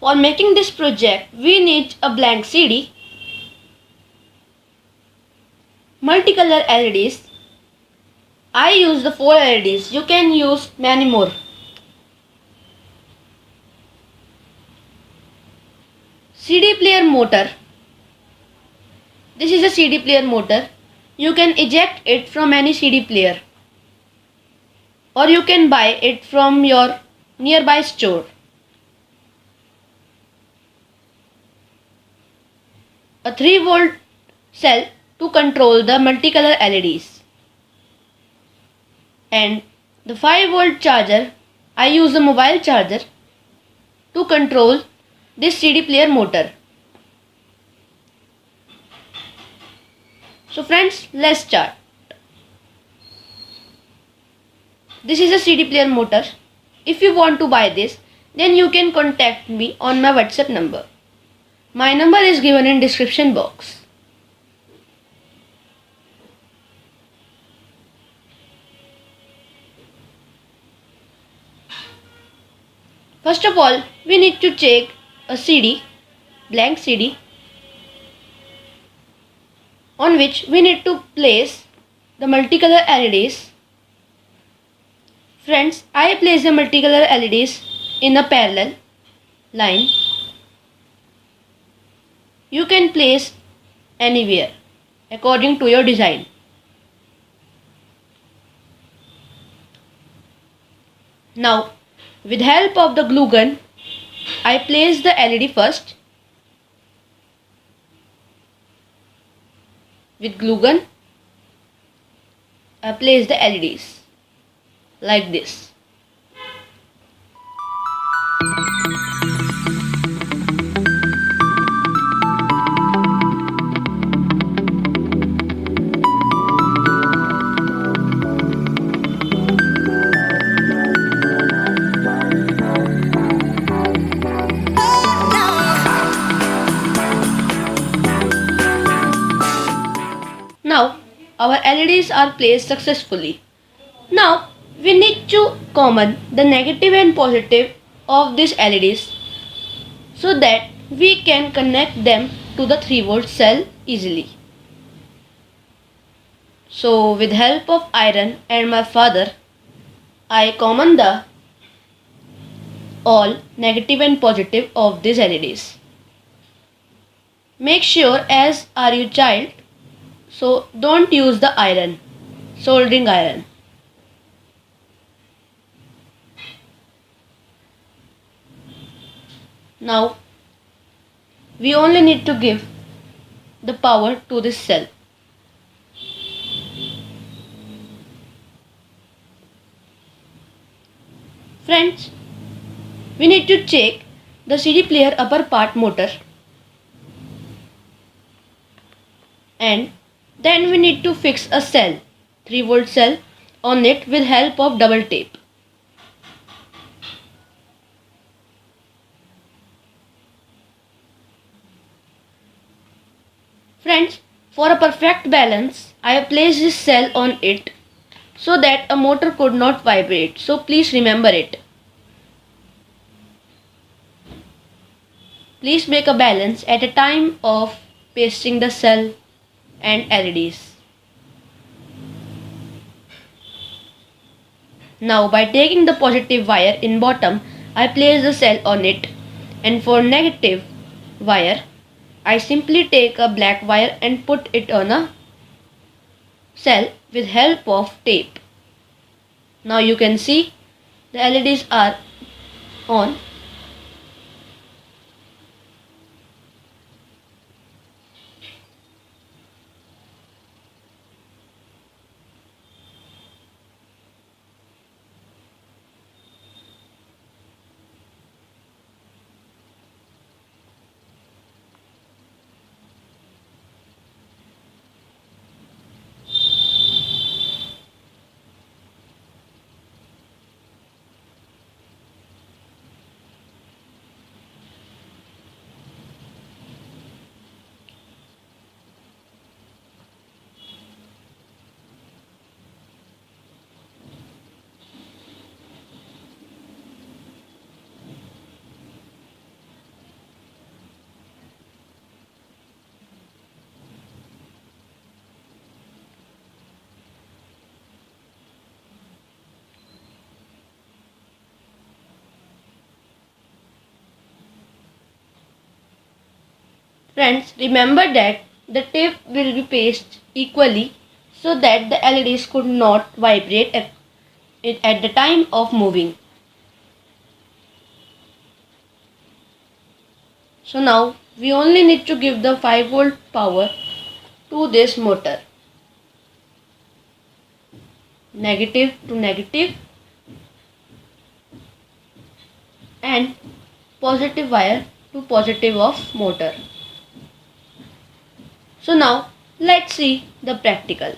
For making this project, we need a blank CD, multicolor LEDs. I use the 4 LEDs. You can use many more. CD player motor. This is a CD player motor. You can eject it from any CD player, or you can buy it from your nearby store. A 3-volt cell to control the multicolor LEDs, and the 5-volt charger. I use a mobile charger to control this CD player motor. So friends, let's start. This is a CD player motor. If you want to buy this, then you can contact me on my WhatsApp number. My number is given in description box. First of all, we need to take a CD, blank CD, on which we need to place the multicolor LEDs. Friends, I place the multicolor LEDs in a parallel line. You can place anywhere according to your design. Now, with help of the glue gun, I place the LED first. With glue gun, I place the LEDs like this. Now our LEDs are placed successfully. Now we need to common the negative and positive of these LEDs so that we can connect them to the 3-volt cell easily. So with help of iron and my father, I common the all negative and positive of these LEDs. Make sure as are you child, so don't use the iron, soldering iron. Now we only need to give the power to this cell. Friends, we need to check the CD player upper part motor, and then we need to fix a cell, 3-volt cell, on it with help of double tape. Friends, for a perfect balance, I have placed this cell on it so that a motor could not vibrate. So please remember it. Please make a balance at a time of pasting the cell and LEDs. Now by taking the positive wire in bottom, I place the cell on it, and for negative wire, I simply take a black wire and put it on a cell with help of tape. Now you can see the LEDs are on. Friends, remember that the tape will be pasted equally so that the LEDs could not vibrate at the time of moving. So now we only need to give the 5-volt power to this motor. Negative to negative and positive wire to positive of motor. So now let's see the practical.